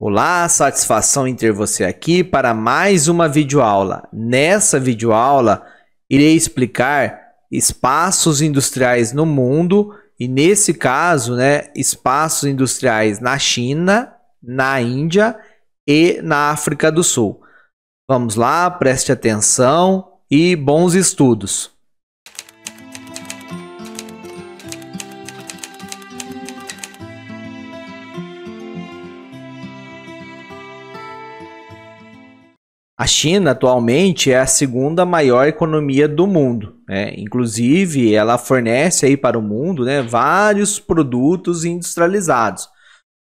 Olá, satisfação em ter você aqui para mais uma videoaula. Nessa videoaula, irei explicar espaços industriais no mundo e, nesse caso, espaços industriais na China, na Índia e na África do Sul. Vamos lá, preste atenção e bons estudos. A China atualmente é a segunda maior economia do mundo, né? Inclusive, ela fornece aí para o mundo, vários produtos industrializados.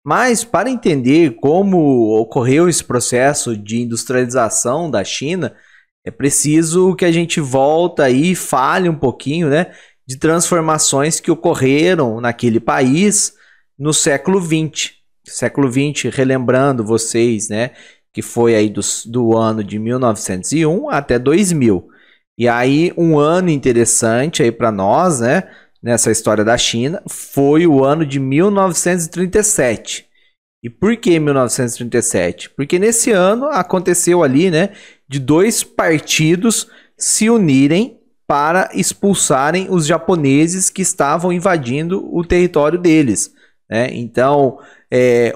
Mas para entender como ocorreu esse processo de industrialização da China, é preciso que a gente volte aí e fale um pouquinho, de transformações que ocorreram naquele país no século XX. Século XX, relembrando vocês, que foi aí do ano de 1901 até 2000. E aí um ano interessante aí para nós, nessa história da China, foi o ano de 1937. E por que 1937? Porque nesse ano aconteceu ali, de dois partidos se unirem para expulsarem os japoneses que estavam invadindo o território deles. Então,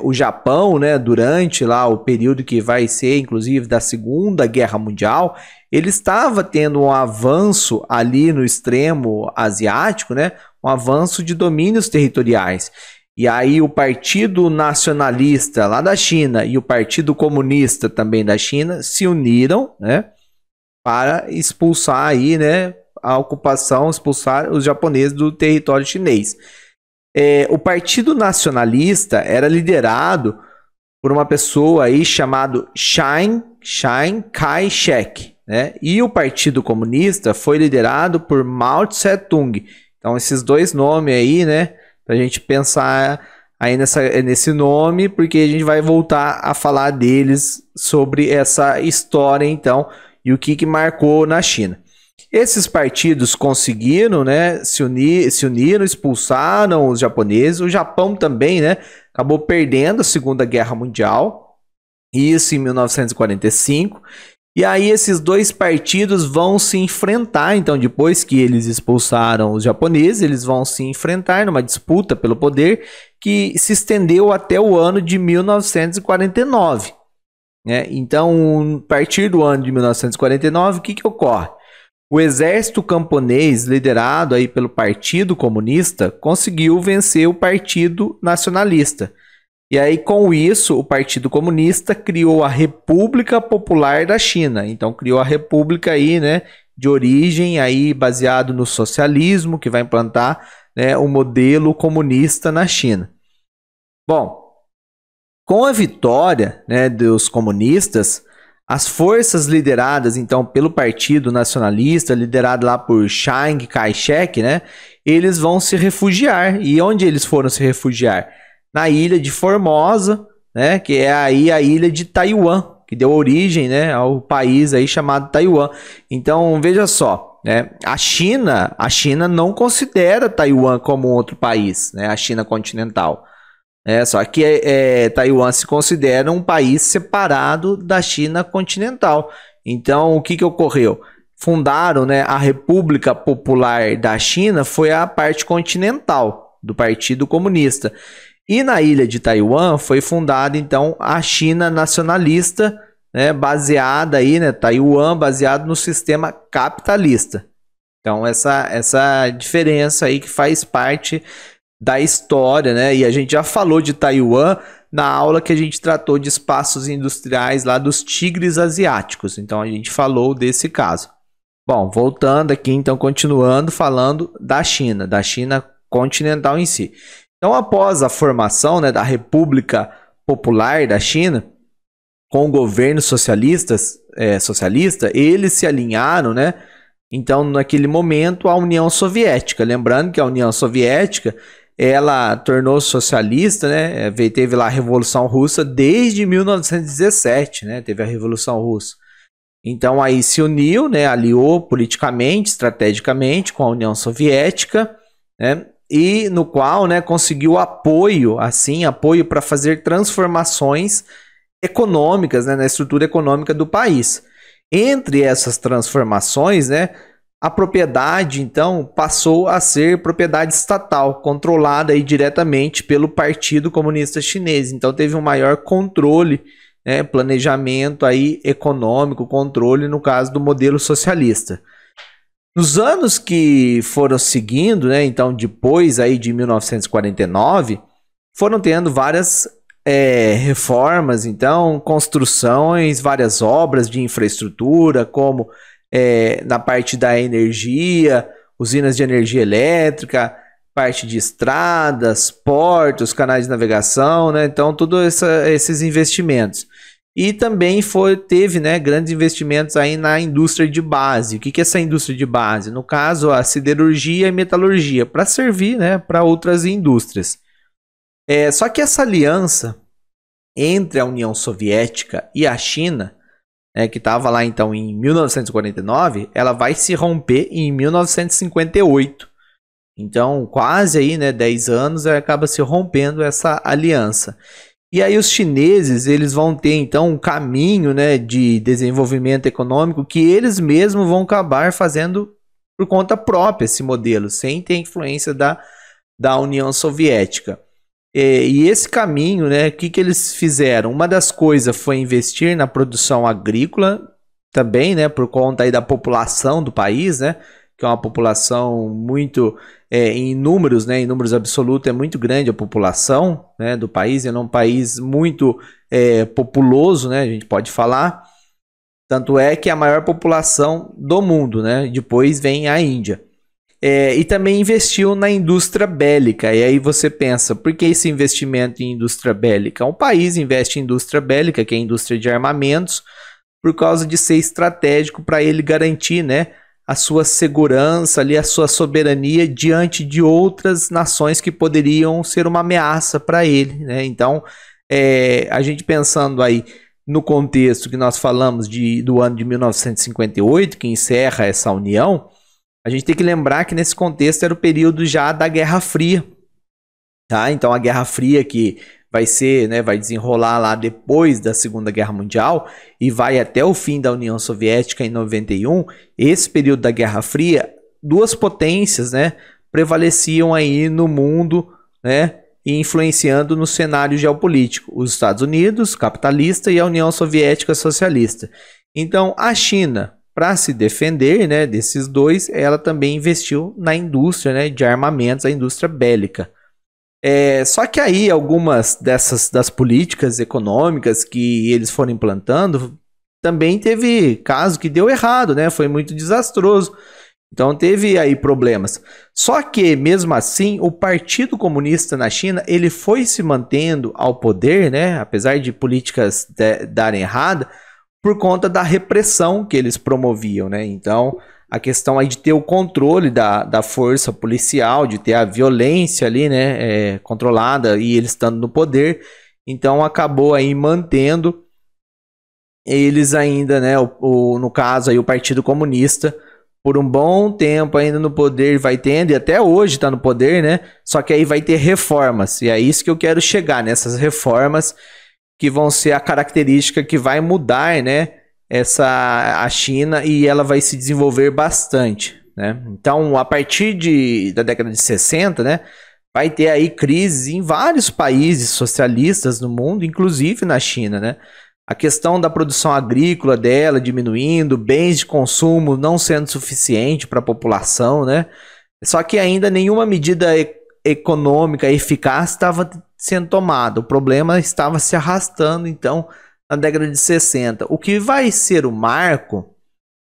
o Japão, durante lá o período que vai ser, inclusive, da Segunda Guerra Mundial, ele estava tendo um avanço ali no extremo asiático, um avanço de domínios territoriais. E aí o Partido Nacionalista lá da China e o Partido Comunista também da China se uniram, para expulsar aí, a ocupação, expulsar os japoneses do território chinês. O Partido Nacionalista era liderado por uma pessoa aí chamado Chiang Kai-shek, e o Partido Comunista foi liderado por Mao Tse-tung. Então esses dois nomes aí, para a gente pensar aí nesse nome, porque a gente vai voltar a falar deles sobre essa história então e o que marcou na China. Esses partidos conseguiram, se uniram, expulsaram os japoneses. O Japão também, acabou perdendo a Segunda Guerra Mundial, isso em 1945. E aí esses dois partidos vão se enfrentar. Então, depois que eles expulsaram os japoneses, eles vão se enfrentar numa disputa pelo poder que se estendeu até o ano de 1949. Então, a partir do ano de 1949, o que ocorre? O exército camponês, liderado aí pelo Partido Comunista, conseguiu vencer o Partido Nacionalista. E aí, com isso, o Partido Comunista criou a República Popular da China. Então, criou a república aí, de origem aí baseado no socialismo, que vai implantar, o modelo comunista na China. Bom, com a vitória, dos comunistas, as forças lideradas, então, pelo Partido Nacionalista, liderado lá por Chiang Kai-shek, eles vão se refugiar. E onde eles foram se refugiar? Na ilha de Formosa, que é aí a ilha de Taiwan, que deu origem, ao país aí chamado Taiwan. Então, veja só, a China não considera Taiwan como outro país, a China continental. Só que Taiwan se considera um país separado da China continental. Então, o que ocorreu? Fundaram, a República Popular da China, foi a parte continental do Partido Comunista. E na ilha de Taiwan foi fundada, então, a China Nacionalista, baseada aí, Taiwan, baseado no sistema capitalista. Então, essa diferença aí que faz parte da história, e a gente já falou de Taiwan na aula que a gente tratou de espaços industriais lá dos tigres asiáticos. Então a gente falou desse caso. Bom, voltando aqui, então continuando falando da China continental em si. Então, após a formação, da República Popular da China, com o governo socialista, eles se alinharam, então naquele momento à União Soviética. Lembrando que a União Soviética ela tornou-se socialista, teve lá a Revolução Russa desde 1917, teve a Revolução Russa. Então aí se uniu, aliou politicamente, estrategicamente com a União Soviética, e no qual conseguiu apoio para fazer transformações econômicas, né, na estrutura econômica do país. Entre essas transformações, né, a propriedade, então, passou a ser propriedade estatal, controlada aí diretamente pelo Partido Comunista Chinês. Então, teve um maior controle, né, planejamento aí econômico, controle no caso do modelo socialista. Nos anos que foram seguindo, né, então depois aí de 1949, foram tendo várias reformas, então construções, várias obras de infraestrutura, como na parte da energia, usinas de energia elétrica, parte de estradas, portos, canais de navegação, né? Então, todos esses investimentos. E também teve, né, grandes investimentos aí na indústria de base. O que é essa indústria de base? No caso, a siderurgia e metalurgia, para servir, né, para outras indústrias. Só que essa aliança entre a União Soviética e a China, que estava lá então em 1949, ela vai se romper em 1958. Então, quase aí, né, 10 anos, acaba se rompendo essa aliança. E aí os chineses, eles vão ter então um caminho, né, de desenvolvimento econômico que eles mesmos vão acabar fazendo por conta própria esse modelo, sem ter influência da União Soviética. E esse caminho, né, o que eles fizeram? Uma das coisas foi investir na produção agrícola também, né, por conta aí da população do país, né, que é uma população muito, em números, né, em números absolutos, é muito grande a população, né, do país. É um país muito populoso, né, a gente pode falar. Tanto é que é a maior população do mundo, né, depois vem a Índia. E também investiu na indústria bélica. E aí você pensa, por que esse investimento em indústria bélica? Um país investe em indústria bélica, que é a indústria de armamentos, por causa de ser estratégico para ele garantir, né, a sua segurança, ali, a sua soberania diante de outras nações que poderiam ser uma ameaça para ele, né? Então, a gente pensando aí no contexto que nós falamos do ano de 1958, que encerra essa união, a gente tem que lembrar que nesse contexto era o período já da Guerra Fria, tá? Então a Guerra Fria que vai ser, né, vai desenrolar lá depois da Segunda Guerra Mundial e vai até o fim da União Soviética em 91. Esse período da Guerra Fria, duas potências, né, prevaleciam aí no mundo, né, e influenciando no cenário geopolítico: os Estados Unidos, capitalista, e a União Soviética, socialista. Então a China, para se defender, né, desses dois, ela também investiu na indústria, né, de armamentos, a indústria bélica. Só que aí algumas das políticas econômicas que eles foram implantando, também teve caso que deu errado, né, foi muito desastroso. Então teve aí problemas. Só que mesmo assim, o Partido Comunista na China, ele foi se mantendo ao poder, né, apesar de políticas darem errado, por conta da repressão que eles promoviam, né? Então, a questão aí de ter o controle da força policial, de ter a violência ali, né, controlada, e eles estando no poder, então acabou aí mantendo eles ainda, né, no caso aí o Partido Comunista, por um bom tempo ainda no poder, vai tendo, e até hoje está no poder, né? Só que aí vai ter reformas, e é isso que eu quero chegar, nessas reformas que vão ser a característica que vai mudar, né, a China, e ela vai se desenvolver bastante, né? Então, a partir da década de 60, né, vai ter aí crises em vários países socialistas no mundo, inclusive na China, né? A questão da produção agrícola dela diminuindo, bens de consumo não sendo suficiente para a população, né? Só que ainda nenhuma medida econômica eficaz estava sendo tomada. O problema estava se arrastando, então, na década de 60. O que vai ser o marco,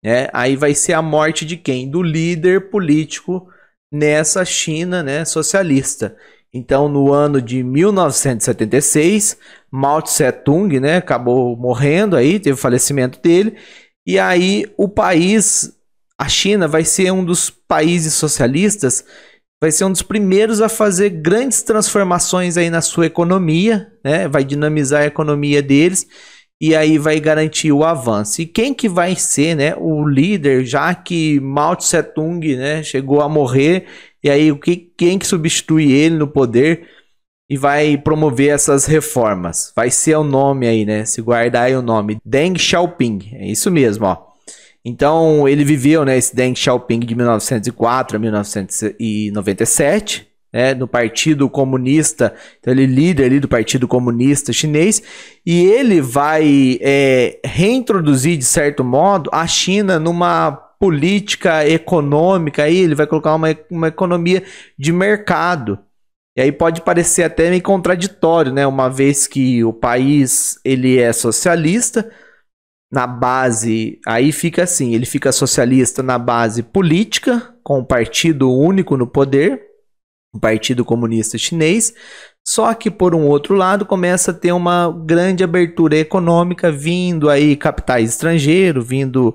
né, aí vai ser a morte de quem? Do líder político nessa China, né, socialista. Então, no ano de 1976, Mao Tse-tung, né, acabou morrendo aí, teve o falecimento dele, e aí o país, a China, vai ser um dos países socialistas, vai ser um dos primeiros a fazer grandes transformações aí na sua economia, né? Vai dinamizar a economia deles e aí vai garantir o avanço. E quem que vai ser, né, o líder, já que Mao Tse-tung, né, chegou a morrer, e aí quem que substitui ele no poder? e vai promover essas reformas. Vai ser o nome aí, né? Se guardar aí o nome, Deng Xiaoping, é isso mesmo, ó. Então ele viveu, né, esse Deng Xiaoping de 1904 a 1997, né, no Partido Comunista. Então ele é líder ali do Partido Comunista Chinês, e ele vai reintroduzir, de certo modo, a China numa política econômica. Aí ele vai colocar uma economia de mercado. E aí pode parecer até meio contraditório, né? Uma vez que o país ele é socialista, na base, aí fica assim, ele fica socialista na base política, com um partido único no poder, o Partido Comunista Chinês, só que por um outro lado começa a ter uma grande abertura econômica, vindo aí capitais estrangeiros, vindo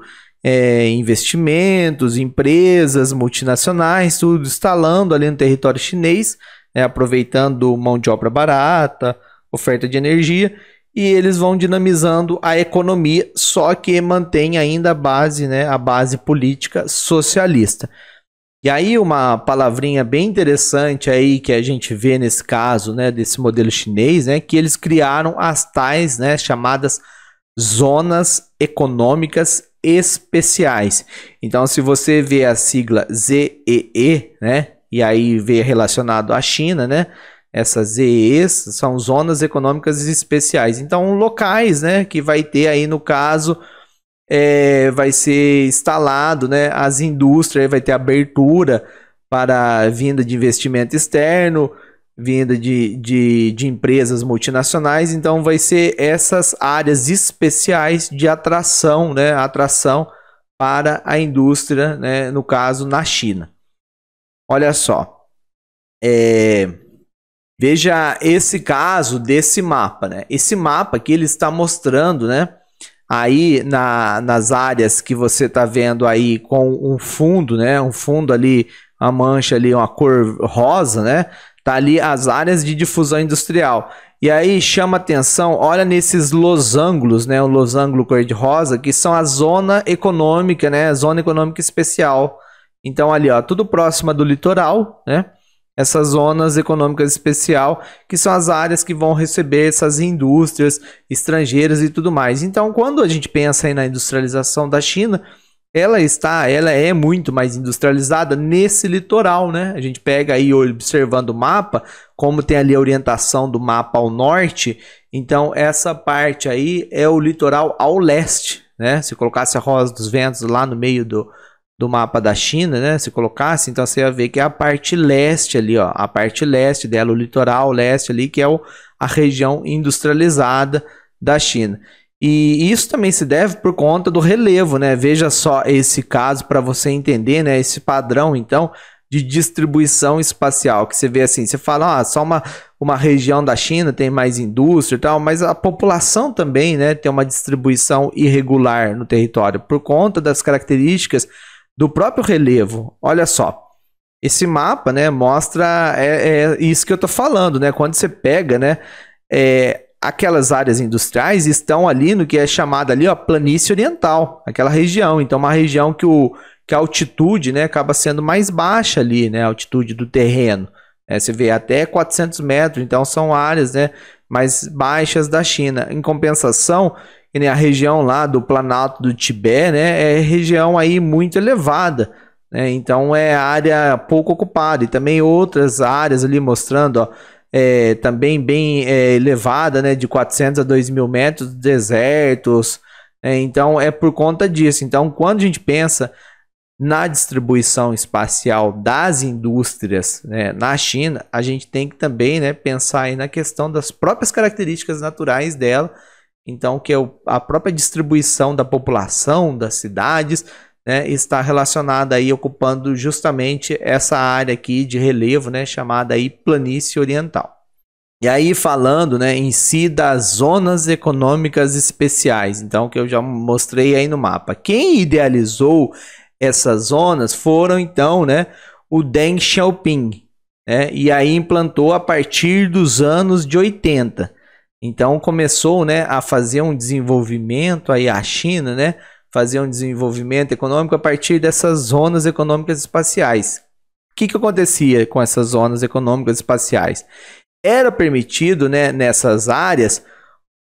investimentos, empresas multinacionais, tudo instalando ali no território chinês, aproveitando mão de obra barata, oferta de energia, e eles vão dinamizando a economia, só que mantém ainda a base, né, a base política socialista. E aí uma palavrinha bem interessante aí que a gente vê nesse caso, né, desse modelo chinês, né, que eles criaram as tais, né, chamadas zonas econômicas especiais. Então, se você vê a sigla ZEE, né, e aí vê relacionado à China, né? Essas ZEEs são zonas econômicas especiais. Então, locais, né? Que vai ter aí, no caso, vai ser instalado, né? As indústrias, vai ter abertura para a vinda de investimento externo, vinda de empresas multinacionais. Então, vai ser essas áreas especiais de atração, né? Atração para a indústria, né? No caso, na China. Olha só, veja esse caso desse mapa, né? Esse mapa que ele está mostrando, né? Aí nas áreas que você está vendo aí com um fundo, né? Um fundo ali, uma mancha ali, uma cor rosa, né? Tá ali as áreas de difusão industrial. E aí chama atenção, olha nesses losangos, né? O losango cor de rosa, que são a zona econômica, né? A zona econômica especial. Então ali, ó, tudo próximo do litoral, né? Essas zonas econômicas especial, que são as áreas que vão receber essas indústrias estrangeiras e tudo mais. Então, quando a gente pensa aí na industrialização da China, ela é muito mais industrializada nesse litoral, né? A gente pega aí observando o mapa, como tem ali a orientação do mapa ao norte, então essa parte aí é o litoral ao leste, né? Se colocasse a Rosa dos Ventos lá no meio do mapa da China, né? Se colocasse, então você ia ver que é a parte leste ali, ó, a parte leste dela, o litoral leste ali, que é a região industrializada da China. E isso também se deve por conta do relevo, né? Veja só esse caso para você entender, né? Esse padrão, então, de distribuição espacial, que você vê assim, você fala, só uma região da China tem mais indústria e tal, mas a população também, né, tem uma distribuição irregular no território, por conta das características do próprio relevo. Olha só, esse mapa, né, mostra isso que eu tô falando, né? Quando você pega, né, aquelas áreas industriais estão ali no que é chamada ali, ó, planície oriental, aquela região. Então, uma região que a altitude, né, acaba sendo mais baixa ali, né, a altitude do terreno. Você vê até 400 metros, então são áreas, né, mais baixas da China. Em compensação, a região lá do Planalto do Tibete, né, é região aí muito elevada, né, então é área pouco ocupada. E também outras áreas ali mostrando, ó, também bem elevada, né, de 400 a 2.000 metros, desertos. Então é por conta disso. Então, quando a gente pensa na distribuição espacial das indústrias, né, na China, a gente tem que também, né, pensar aí na questão das próprias características naturais dela. Então, que é a própria distribuição da população, das cidades, né, está relacionada aí, ocupando justamente essa área aqui de relevo, né, chamada aí planície oriental. E aí falando, né, em si das zonas econômicas especiais, então, que eu já mostrei aí no mapa. Quem idealizou essas zonas foram, então, né, o Deng Xiaoping, né, e aí implantou a partir dos anos de 80. Então começou, né, a fazer um desenvolvimento aí a China, né, fazer um desenvolvimento econômico a partir dessas zonas econômicas espaciais. O que acontecia com essas zonas econômicas espaciais? era permitido, né, nessas áreas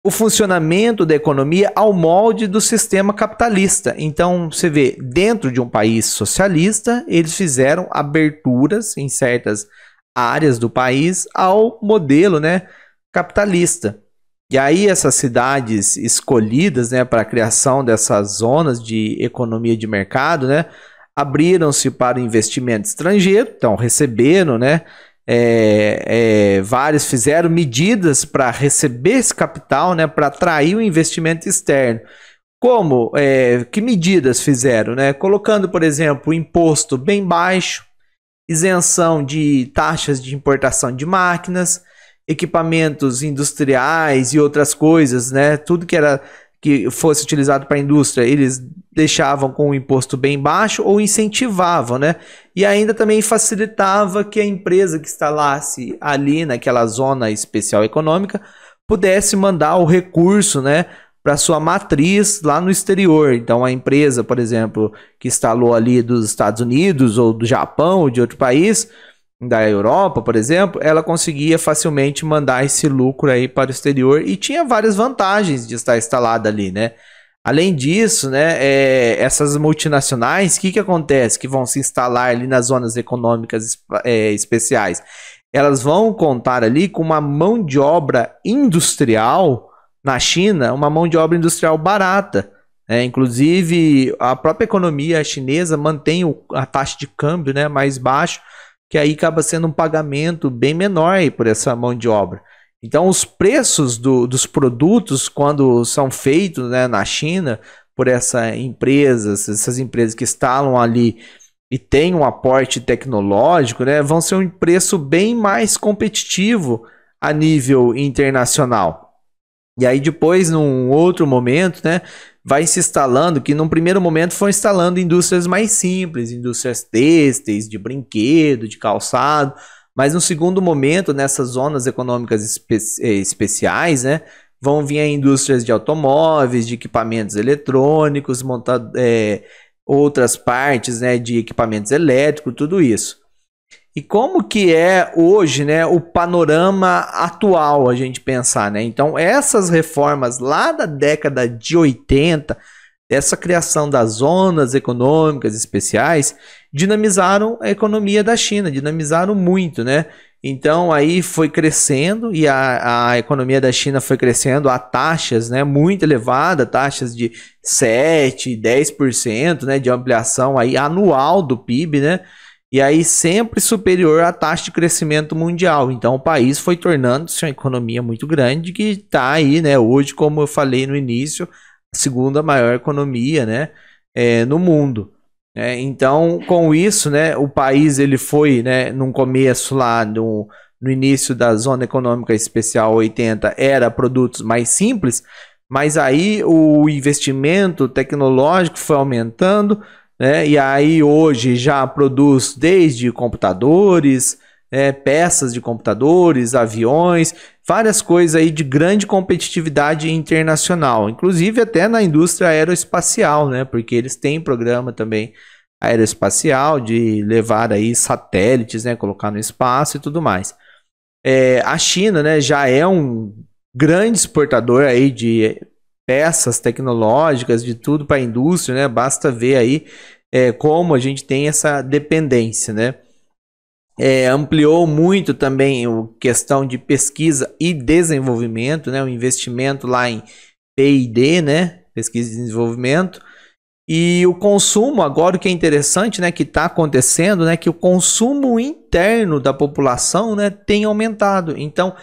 o funcionamento da economia ao molde do sistema capitalista. Então, você vê, dentro de um país socialista, eles fizeram aberturas em certas áreas do país ao modelo, né, capitalista. E aí essas cidades escolhidas, né, para a criação dessas zonas de economia de mercado, né, abriram-se para o investimento estrangeiro, então receberam, né, vários fizeram medidas para receber esse capital, né, para atrair o investimento externo. Como? Que medidas fizeram? Né? Colocando, por exemplo, o imposto bem baixo, isenção de taxas de importação de máquinas, equipamentos industriais e outras coisas, né? Tudo que fosse utilizado para a indústria, eles deixavam com um imposto bem baixo ou incentivavam, né? E ainda também facilitava que a empresa que instalasse ali naquela zona especial econômica pudesse mandar o recurso, né, para sua matriz lá no exterior. Então a empresa, por exemplo, que instalou ali dos Estados Unidos ou do Japão ou de outro país, da Europa, por exemplo, ela conseguia facilmente mandar esse lucro aí para o exterior e tinha várias vantagens de estar instalada ali, né? Além disso, né, essas multinacionais, o que acontece? Que vão se instalar ali nas zonas econômicas especiais. Elas vão contar ali com uma mão de obra industrial na China, uma mão de obra industrial barata. Inclusive, a própria economia chinesa mantém a taxa de câmbio, né, mais baixa, que aí acaba sendo um pagamento bem menor aí por essa mão de obra. Então, os preços dos produtos, quando são feitos, né, na China, por essas empresas que instalam ali e têm um aporte tecnológico, né, vão ser um preço bem mais competitivo a nível internacional. E aí depois, num outro momento, né, vai se instalando, que num primeiro momento foi instalando indústrias mais simples, indústrias têxteis, de brinquedo, de calçado, mas no segundo momento, nessas zonas econômicas especiais, né, vão vir indústrias de automóveis, de equipamentos eletrônicos, outras partes, né, de equipamentos elétricos, tudo isso. E como que é hoje, né, o panorama atual, a gente pensar, né? Então, essas reformas lá da década de 80, essa criação das zonas econômicas especiais, dinamizaram a economia da China, dinamizaram muito, né? Então, aí foi crescendo e a economia da China foi crescendo a taxas, né, muito elevadas, taxas de 7%, 10%, né, de ampliação aí anual do PIB, né? E aí sempre superior à taxa de crescimento mundial. Então o país foi tornando-se uma economia muito grande que está aí, né, hoje, como eu falei no início, a segunda maior economia, né, no mundo. Então, com isso, né, o país ele foi, né, num começo lá, no início da Zona Econômica Especial 80, era produtos mais simples, mas aí o investimento tecnológico foi aumentando, né? E aí hoje já produz desde computadores, peças de computadores, aviões, várias coisas aí de grande competitividade internacional, inclusive até na indústria aeroespacial, né? Porque eles têm programa também aeroespacial de levar aí satélites, né? Colocar no espaço e tudo mais. A China, né, já é um grande exportador aí de peças tecnológicas, de tudo para a indústria, né? Basta ver aí como a gente tem essa dependência, né? Ampliou muito também a questão de pesquisa e desenvolvimento, né? O investimento lá em P&D, né? Pesquisa e desenvolvimento. E o consumo, agora o que é interessante, né, que está acontecendo, né, que o consumo interno da população, né, tem aumentado. Então,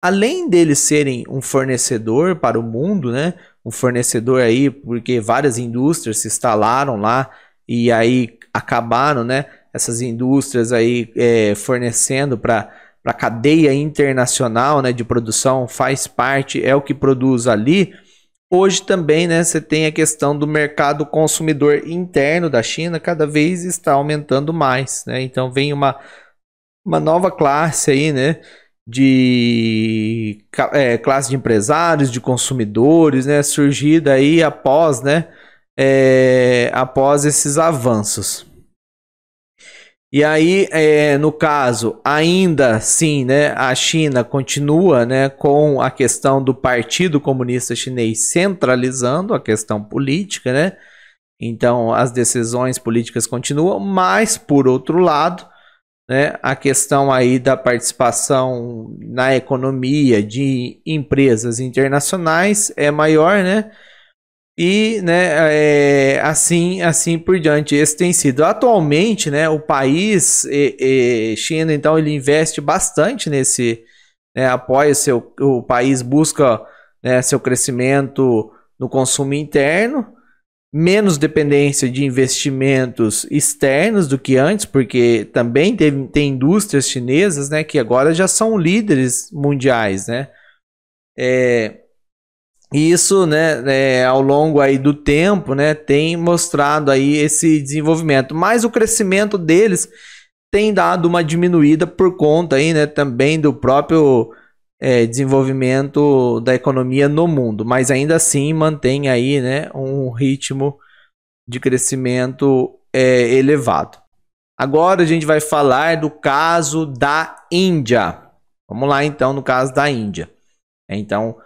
além deles serem um fornecedor para o mundo, né, um fornecedor aí, porque várias indústrias se instalaram lá e aí acabaram, né, essas indústrias aí fornecendo para a cadeia internacional, né, de produção, faz parte, é o que produz ali. Hoje também, né, você tem a questão do mercado consumidor interno da China, cada vez está aumentando mais, né? Então vem uma nova classe aí, né, de classe de empresários, de consumidores, né, surgida aí após, né, após esses avanços. E aí, no caso, ainda sim, né, a China continua, né, com a questão do Partido Comunista Chinês centralizando a questão política, né? Então, as decisões políticas continuam, mas, por outro lado, né, a questão aí da participação na economia de empresas internacionais é maior, né? E, né, assim por diante. Esse tem sido atualmente, né, o país, China, então ele investe bastante nesse, né, apoia o país busca, né, seu crescimento no consumo interno, menos dependência de investimentos externos do que antes, porque também tem indústrias chinesas, né, que agora já são líderes mundiais, né? E isso, né, ao longo aí do tempo, né, tem mostrado aí esse desenvolvimento. Mas o crescimento deles tem dado uma diminuída por conta aí, né, também do próprio desenvolvimento da economia no mundo. Mas ainda assim mantém aí, né, um ritmo de crescimento elevado. Agora a gente vai falar do caso da Índia. Vamos lá então no caso da Índia. Então,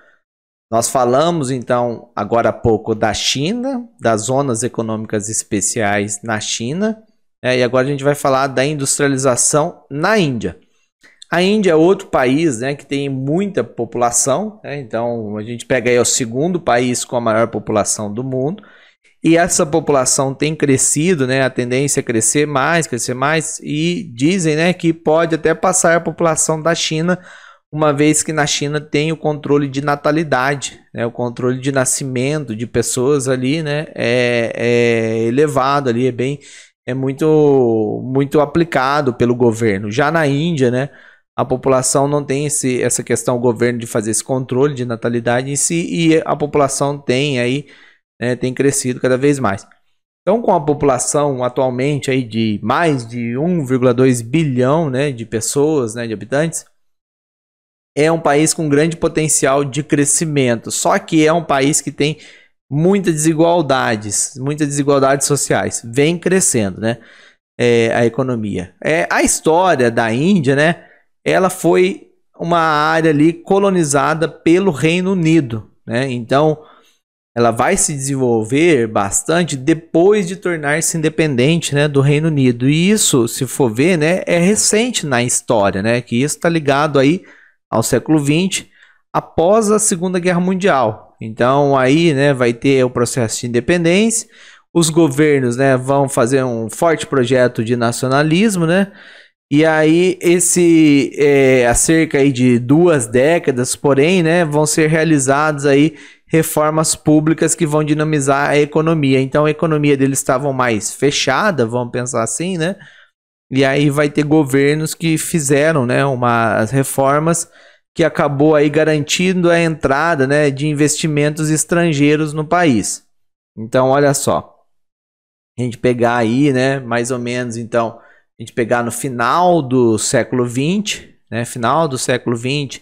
nós falamos, então, agora há pouco da China, das zonas econômicas especiais na China, e agora a gente vai falar da industrialização na Índia. A Índia é outro país, né, que tem muita população, né, então a gente pega aí o segundo país com a maior população do mundo, e essa população tem crescido, né, a tendência é crescer mais, e dizem, né, que pode até passar a população da China, uma vez que na China tem o controle de natalidade, né, o controle de nascimento de pessoas ali, né, é elevado ali, é muito aplicado pelo governo. Já na Índia, né, a população não tem essa questão, o governo de fazer esse controle de natalidade em si, e a população tem aí, né, tem crescido cada vez mais. Então, com a população atualmente aí de mais de 1,2 bilhão, né, de pessoas, né, de habitantes, é um país com grande potencial de crescimento. Só que é um país que tem muitas desigualdades sociais. Vem crescendo, né? A economia. A história da Índia, né? Ela foi uma área ali colonizada pelo Reino Unido, né? Então, ela vai se desenvolver bastante depois de tornar-se independente, né, do Reino Unido. E isso, se for ver, né, é recente na história, né? Que isso está ligado aí ao século XX, após a Segunda Guerra Mundial. Então aí, né, vai ter o processo de independência, os governos, né, vão fazer um forte projeto de nacionalismo, né, e aí há cerca aí de 2 décadas, porém, né, vão ser realizadas aí reformas públicas que vão dinamizar a economia. Então a economia deles estava mais fechada, vamos pensar assim, né? E aí vai ter governos que fizeram, né, umas reformas que acabou aí garantindo a entrada, né, de investimentos estrangeiros no país. Então, olha só. A gente pegar aí, né, mais ou menos, então, a gente pegar no final do século XX, né, final do século XX,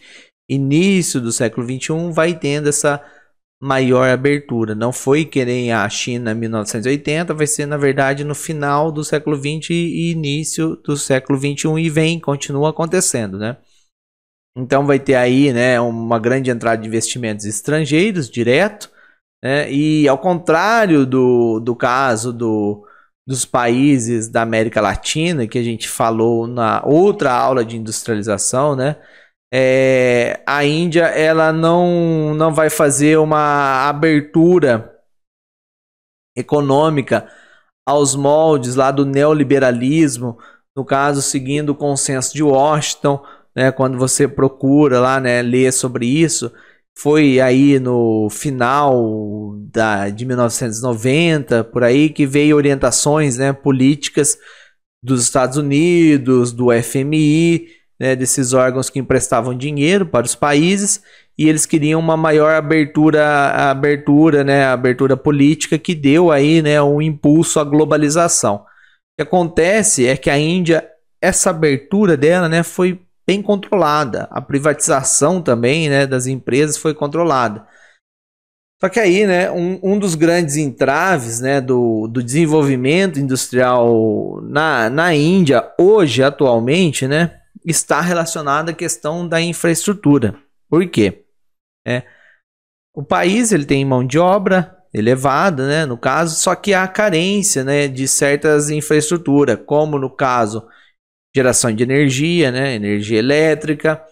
início do século XXI, vai tendo essa maior abertura. Não foi que nem a China em 1980, vai ser na verdade no final do século XX e início do século XXI e continua acontecendo, né? Então vai ter aí, né, uma grande entrada de investimentos estrangeiros direto, né? E ao contrário do caso dos países da América Latina, que a gente falou na outra aula de industrialização, né? A Índia ela não vai fazer uma abertura econômica aos moldes lá do neoliberalismo, no caso seguindo o consenso de Washington, né, quando você procura lá, né, ler sobre isso, foi aí no final de 1990, por aí, que veio orientações, né, políticas dos Estados Unidos, do FMI, né, desses órgãos que emprestavam dinheiro para os países, e eles queriam uma maior abertura, né, abertura política que deu aí, né, um impulso à globalização. O que acontece é que a Índia, essa abertura dela, né, foi bem controlada. A privatização também, né, das empresas foi controlada. Só que aí, né, um dos grandes entraves, né, do desenvolvimento industrial na Índia, hoje, atualmente, né, está relacionado à questão da infraestrutura. Por quê? O país ele tem mão de obra elevada, né, no caso, só que há carência, né, de certas infraestruturas, como no caso geração de energia, né, energia elétrica.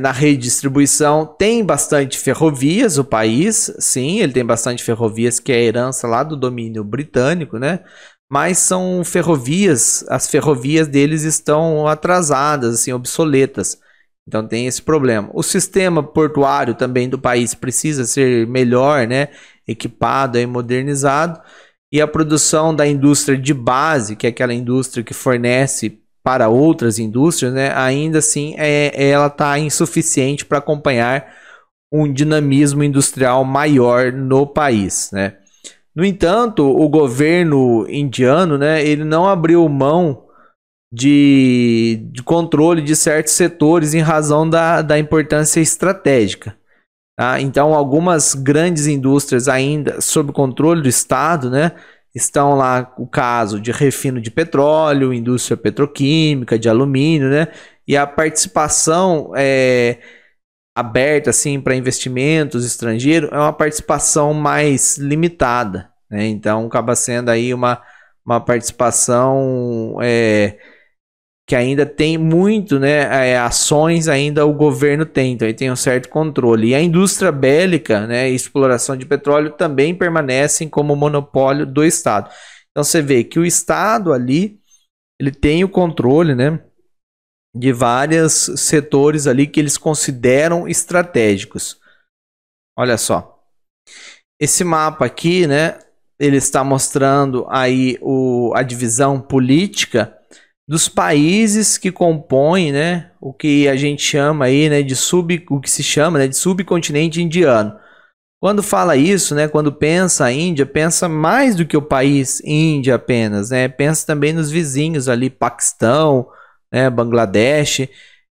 Na rede de distribuição tem bastante ferrovias, o país, sim, ele tem bastante ferrovias, que é a herança lá do domínio britânico, né? Mas são ferrovias, as ferrovias deles estão atrasadas, assim, obsoletas. Então tem esse problema. O sistema portuário também do país precisa ser melhor, né? Equipado e modernizado. E a produção da indústria de base, que é aquela indústria que fornece para outras indústrias, né, ainda assim ela está insuficiente para acompanhar um dinamismo industrial maior no país, né? No entanto, o governo indiano, né, ele não abriu mão de controle de certos setores em razão da importância estratégica. Tá? Então, algumas grandes indústrias ainda sob controle do Estado, né, estão lá o caso de refino de petróleo, indústria petroquímica, de alumínio, né? E a participação aberta assim para investimentos estrangeiros é uma participação mais limitada, né? Então acaba sendo aí uma participação que ainda tem muito, né? Ações ainda o governo tem, então ele tem um certo controle. E a indústria bélica, né? E exploração de petróleo também permanecem como monopólio do Estado. Então você vê que o Estado ali ele tem o controle, né? De vários setores ali que eles consideram estratégicos. Olha só, esse mapa aqui, né? Ele está mostrando aí a divisão política dos países que compõem, né, o que a gente chama aí, né, o que se chama, né, de subcontinente indiano. Quando fala isso, né, quando pensa a Índia, pensa mais do que o país Índia apenas, né, pensa também nos vizinhos ali, Paquistão, né, Bangladesh,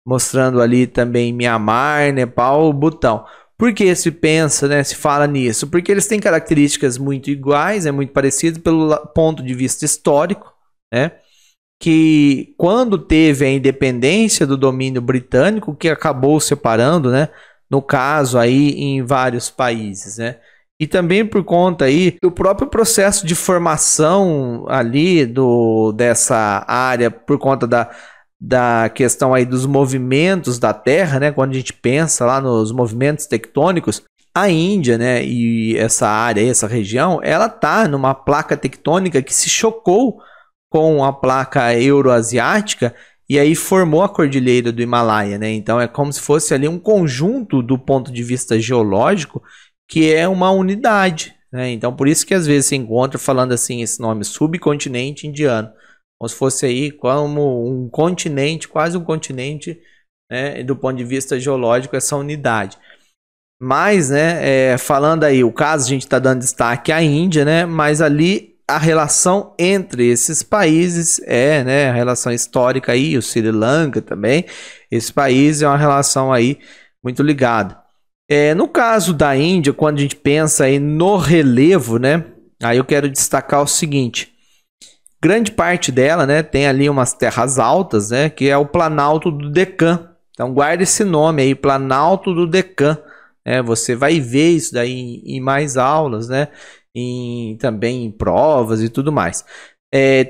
mostrando ali também Mianmar, Nepal, Butão. Por que se pensa, né, se fala nisso? Porque eles têm características muito iguais, muito parecidas pelo ponto de vista histórico, né? Que quando teve a independência do domínio britânico, que acabou separando, né, no caso aí em vários países, né, e também por conta aí do próprio processo de formação ali dessa área, por conta da questão aí dos movimentos da Terra, né, quando a gente pensa lá nos movimentos tectônicos, a Índia, né, e essa área, essa região, ela tá numa placa tectônica que se chocou com a placa euroasiática e aí formou a cordilheira do Himalaia, né? Então é como se fosse ali um conjunto do ponto de vista geológico que é uma unidade, né? Então por isso que às vezes se encontra falando assim esse nome subcontinente indiano, como se fosse aí como um continente, quase um continente, né? Do ponto de vista geológico essa unidade. Mas, né? Falando aí o caso a gente está dando destaque à Índia, né? Mas ali a relação entre esses países né, a relação histórica aí, o Sri Lanka também, esse país é uma relação aí muito ligada. No caso da Índia, quando a gente pensa aí no relevo, né, aí eu quero destacar o seguinte, grande parte dela, né, tem ali umas terras altas, né, que é o Planalto do Deccan. Então guarda esse nome aí, Planalto do Deccan. Você vai ver isso daí em mais aulas, né, também em provas e tudo mais.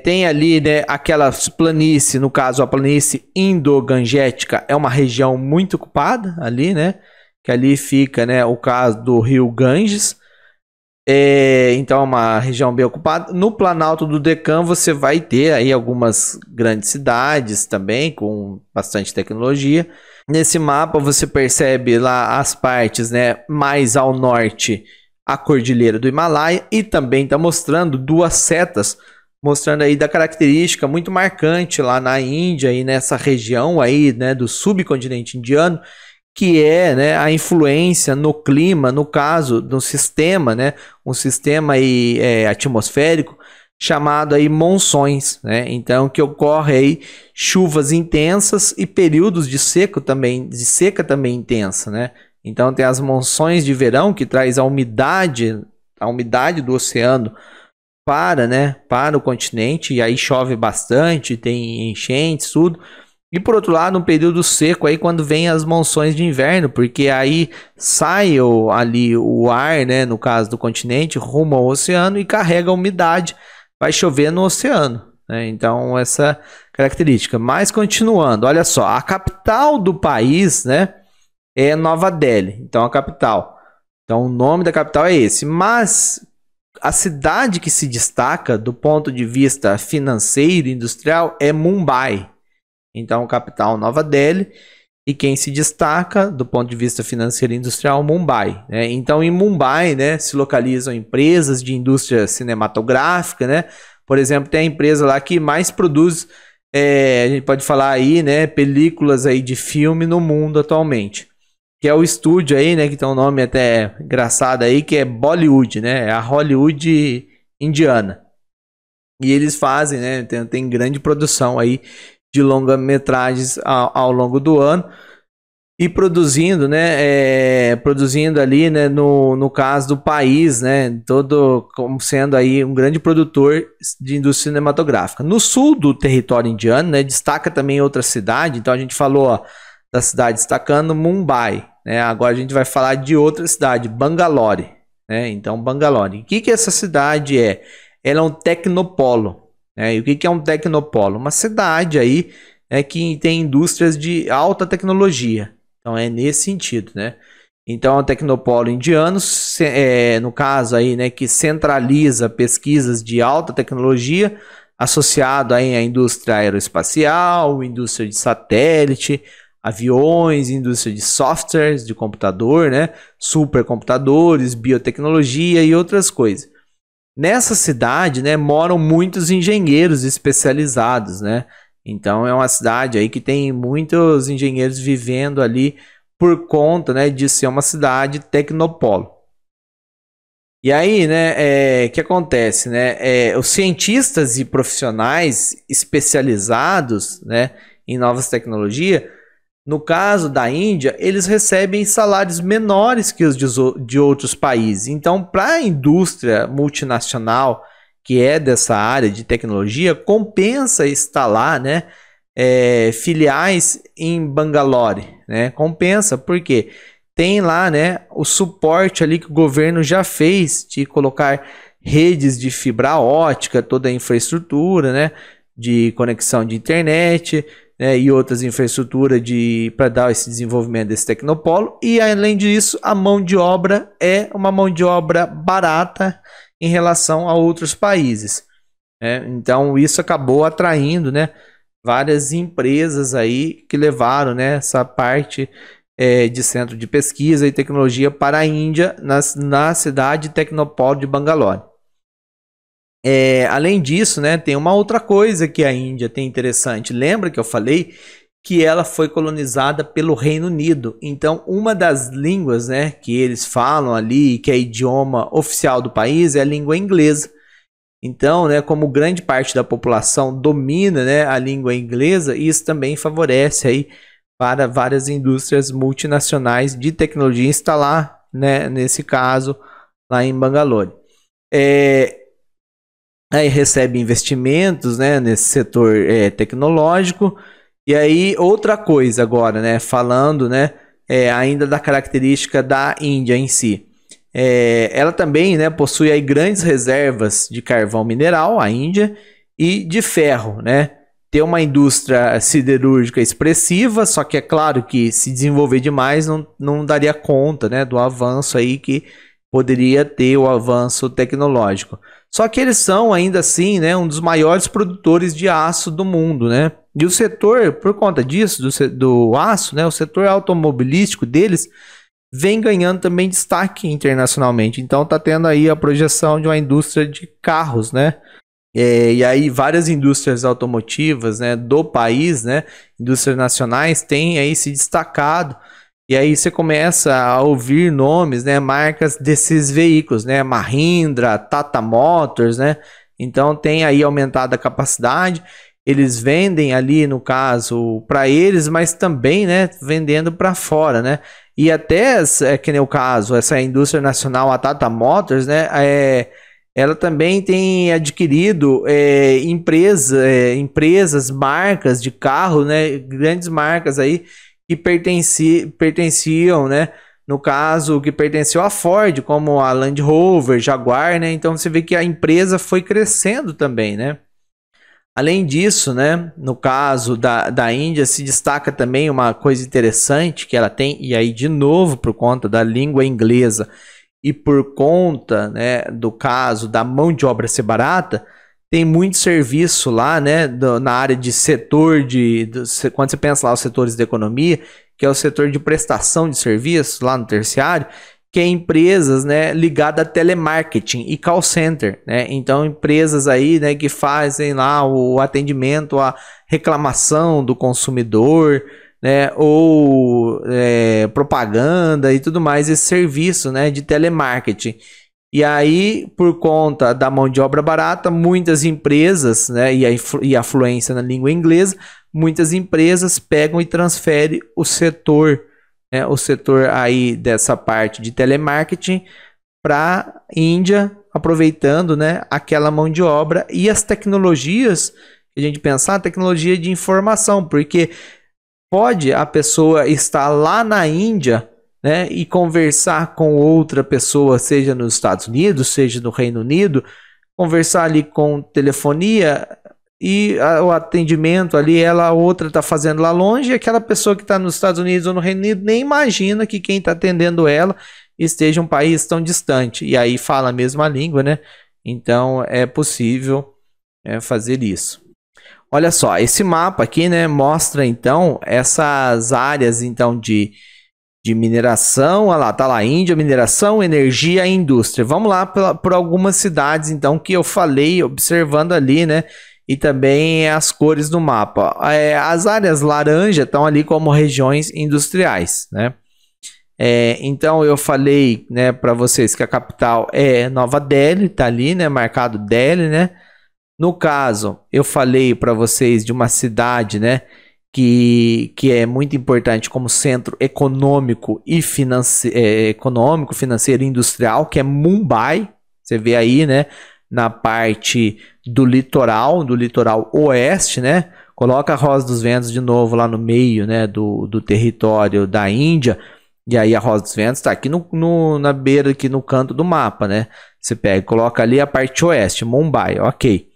Tem ali, né, aquelas planícies, no caso a planície Indo-Gangética é uma região muito ocupada ali, né, que ali fica, né, o caso do rio Ganges. Então é uma região bem ocupada. No Planalto do Deccan você vai ter aí algumas grandes cidades também com bastante tecnologia. Nesse mapa você percebe lá as partes, né, mais ao norte, a cordilheira do Himalaia, e também está mostrando duas setas, mostrando aí da característica muito marcante lá na Índia e nessa região aí, né, do subcontinente indiano, que é, né, a influência no clima, no caso do sistema, né, um sistema aí, atmosférico chamado aí monções, né? Então que ocorre aí chuvas intensas e períodos de seca também intensa, né? Então tem as monções de verão que traz a umidade do oceano para o continente, e aí chove bastante, tem enchentes, tudo. E por outro lado, um período seco aí quando vem as monções de inverno, porque aí sai ali o ar, né, no caso do continente, rumo ao oceano e carrega a umidade, vai chover no oceano, né? Então essa característica. Mas continuando, olha só, a capital do país, né, é Nova Delhi, então a capital. Então o nome da capital é esse, mas a cidade que se destaca do ponto de vista financeiro e industrial é Mumbai. Então, capital Nova Delhi, e quem se destaca do ponto de vista financeiro e industrial, Mumbai, né? Então, em Mumbai, né, se localizam empresas de indústria cinematográfica, né? Por exemplo, tem a empresa lá que mais produz, a gente pode falar aí, né, películas aí de filme no mundo atualmente, que é o estúdio aí, né, que tem um nome até engraçado aí, que é Bollywood, né? É a Hollywood indiana. E eles fazem, né, tem grande produção aí de longa-metragens ao longo do ano, e produzindo, né, produzindo ali, né, no caso do país, né, todo como sendo aí um grande produtor de indústria cinematográfica. No sul do território indiano, né, destaca também outra cidade. Então a gente falou, ó, da cidade destacando Mumbai, né, agora a gente vai falar de outra cidade, Bangalore, né, então Bangalore. O que essa cidade é? Ela é um tecnopolo. E o que é um tecnopolo? Uma cidade aí que tem indústrias de alta tecnologia. Então é nesse sentido, né? Então é um tecnopolo indiano, no caso aí, né, que centraliza pesquisas de alta tecnologia associado aí à indústria aeroespacial, indústria de satélite, aviões, indústria de softwares de computador, né, supercomputadores, biotecnologia e outras coisas. Nessa cidade, né, moram muitos engenheiros especializados, né? Então é uma cidade aí que tem muitos engenheiros vivendo ali por conta, né, de ser uma cidade tecnopolo. E aí, né, que acontece, né? Os cientistas e profissionais especializados, né, em novas tecnologias, no caso da Índia, eles recebem salários menores que os de outros países. Então, para a indústria multinacional que é dessa área de tecnologia, compensa instalar, né, filiais em Bangalore, né? Compensa porque tem lá, né, o suporte ali que o governo já fez de colocar redes de fibra ótica, toda a infraestrutura, né, de conexão de internet, e outras infraestruturas para dar esse desenvolvimento desse tecnopolo. E além disso, a mão de obra é uma mão de obra barata em relação a outros países. Então isso acabou atraindo, né, várias empresas aí que levaram, né, essa parte de centro de pesquisa e tecnologia para a Índia, na cidade Tecnopolo de Bangalore. Além disso, né, tem uma outra coisa que a Índia tem interessante. Lembra que eu falei que ela foi colonizada pelo Reino Unido? Então, uma das línguas, né, que eles falam ali, que é idioma oficial do país, é a língua inglesa. Então, né, como grande parte da população domina, né, a língua inglesa, isso também favorece aí para várias indústrias multinacionais de tecnologia instalar, né, nesse caso, lá em Bangalore. Aí recebe investimentos, né, nesse setor tecnológico. E aí outra coisa agora, né, falando, né, ainda da característica da Índia em si. Ela também, né, possui aí grandes reservas de carvão mineral, a Índia, e de ferro, né. Tem uma indústria siderúrgica expressiva, só que é claro que se desenvolver demais não daria conta, né, do avanço aí que poderia ter, o avanço tecnológico. Só que eles são, ainda assim, né, um dos maiores produtores de aço do mundo, né? E o setor, por conta disso, do aço, né, o setor automobilístico deles vem ganhando também destaque internacionalmente. Então está tendo aí a projeção de uma indústria de carros, né? E aí várias indústrias automotivas, né, do país, né, indústrias nacionais, têm aí se destacado. E aí você começa a ouvir nomes, né, marcas desses veículos, né, Mahindra, Tata Motors, né? Então tem aí aumentado a capacidade. Eles vendem ali, no caso, para eles, mas também, né, vendendo para fora, né? E até, que nem o caso, essa indústria nacional, a Tata Motors, né, ela também tem adquirido empresas, marcas de carro, né, grandes marcas aí que pertenciam, né, no caso, que pertenceu à Ford, como a Land Rover, Jaguar, né, então você vê que a empresa foi crescendo também, né. Além disso, né, no caso da Índia, se destaca também uma coisa interessante que ela tem, e aí de novo por conta da língua inglesa e por conta, né, do caso da mão de obra ser barata, tem muito serviço lá, né, na área de setor quando você pensa lá os setores da economia, que é o setor de prestação de serviços lá no terciário, que é empresas, né, ligadas a telemarketing e call center, né? Então empresas aí, né, que fazem lá o atendimento à reclamação do consumidor, né, ou propaganda e tudo mais, esse serviço, né, de telemarketing. E aí, por conta da mão de obra barata, muitas empresas, né, e a fluência na língua inglesa, muitas empresas pegam e transferem o setor aí dessa parte de telemarketing para a Índia, aproveitando, né, aquela mão de obra e as tecnologias, a gente pensar, tecnologia de informação, porque pode a pessoa estar lá na Índia, né, e conversar com outra pessoa, seja nos Estados Unidos, seja no Reino Unido, conversar ali com telefonia e o atendimento ali, a outra está fazendo lá longe, e aquela pessoa que está nos Estados Unidos ou no Reino Unido nem imagina que quem está atendendo ela esteja em um país tão distante, e aí fala a mesma língua, né? Então é possível fazer isso. Olha só, esse mapa aqui, né, mostra então essas áreas então de mineração, olha lá, tá lá, Índia, mineração, energia e indústria. Vamos lá por algumas cidades então que eu falei, observando ali, né? E também as cores do mapa. As áreas laranja estão ali como regiões industriais, né? Então eu falei, né, para vocês que a capital é Nova Delhi, tá ali, né, marcado Delhi, né? No caso, eu falei para vocês de uma cidade, né, que é muito importante como centro econômico e financeiro e industrial, que é Mumbai. Você vê aí, né, na parte do litoral oeste, né? Coloca a Rosa dos Ventos de novo lá no meio, né, do território da Índia. E aí a Rosa dos Ventos está aqui na beira, aqui no canto do mapa, né? Você pega e coloca ali a parte oeste, Mumbai, ok.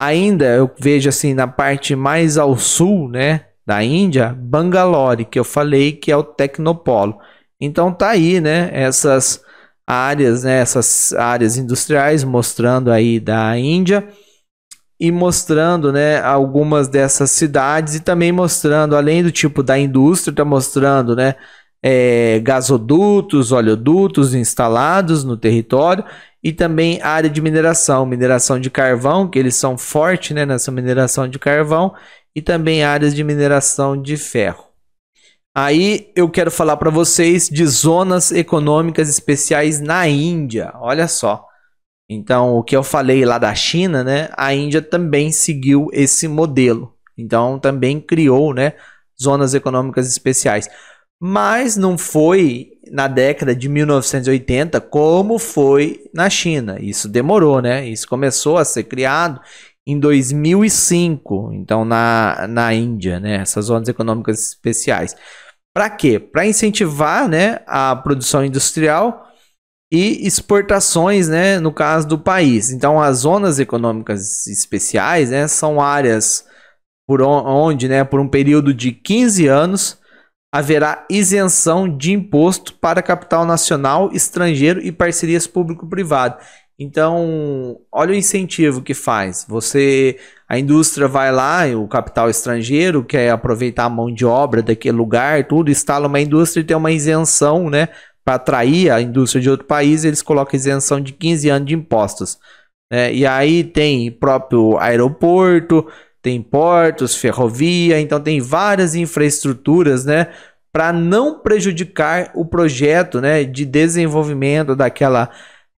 Ainda eu vejo assim na parte mais ao sul, né, da Índia, Bangalore, que eu falei que é o Tecnopolo. Então tá aí, né, essas áreas industriais mostrando aí da Índia e mostrando, né, algumas dessas cidades e também mostrando, além do tipo da indústria, tá mostrando, né, gasodutos, oleodutos instalados no território e também área de mineração de carvão, que eles são fortes, né, nessa mineração de carvão, e também áreas de mineração de ferro. Aí eu quero falar para vocês de zonas econômicas especiais na Índia. Olha só. Então, o que eu falei lá da China, né? A Índia também seguiu esse modelo. Então, também criou, né, zonas econômicas especiais. Mas não foi na década de 1980 como foi na China. Isso demorou, né? Isso começou a ser criado em 2005, então na Índia, né? Essas zonas econômicas especiais. Para quê? Para incentivar, né, a produção industrial e exportações, né, no caso do país. Então, as zonas econômicas especiais, né, são áreas onde, né, por um período de 15 anos, haverá isenção de imposto para capital nacional, estrangeiro e parcerias público-privado. Então, olha o incentivo que faz. A indústria vai lá, o capital estrangeiro quer aproveitar a mão de obra daquele lugar, tudo, instala uma indústria e tem uma isenção, né? Para atrair a indústria de outro país, eles colocam isenção de 15 anos de impostos. E aí tem próprio aeroporto, tem portos, ferrovia, então tem várias infraestruturas, né? Para não prejudicar o projeto, né, de desenvolvimento daquela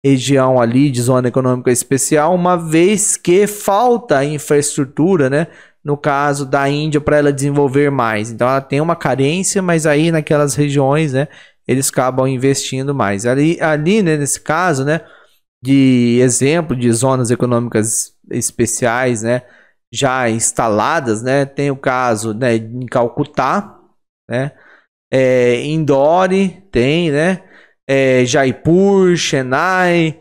região ali de zona econômica especial, uma vez que falta infraestrutura, né, no caso da Índia, para ela desenvolver mais. Então ela tem uma carência, mas aí naquelas regiões, né, eles acabam investindo mais. Ali, né, nesse caso, né, de exemplo de zonas econômicas especiais, né, já instaladas, né, tem o caso, né, em Calcutá, né, Indore tem, né, Jaipur, Chennai,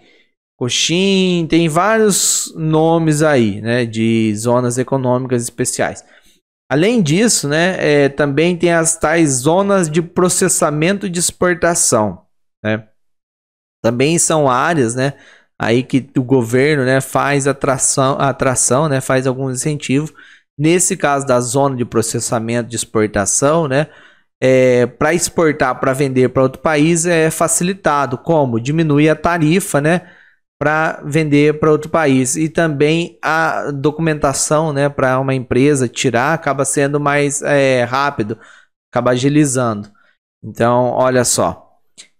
Cochin, tem vários nomes aí, né, de zonas econômicas especiais. Além disso, né, também tem as tais zonas de processamento de exportação, né? Também são áreas, né, aí que o governo, né, faz atração, né, faz algum incentivo. Nesse caso da zona de processamento de exportação, né, para exportar, para vender para outro país é facilitado. Como? Diminui a tarifa, né, para vender para outro país. E também a documentação, né, para uma empresa tirar acaba sendo mais rápido, acaba agilizando. Então, olha só.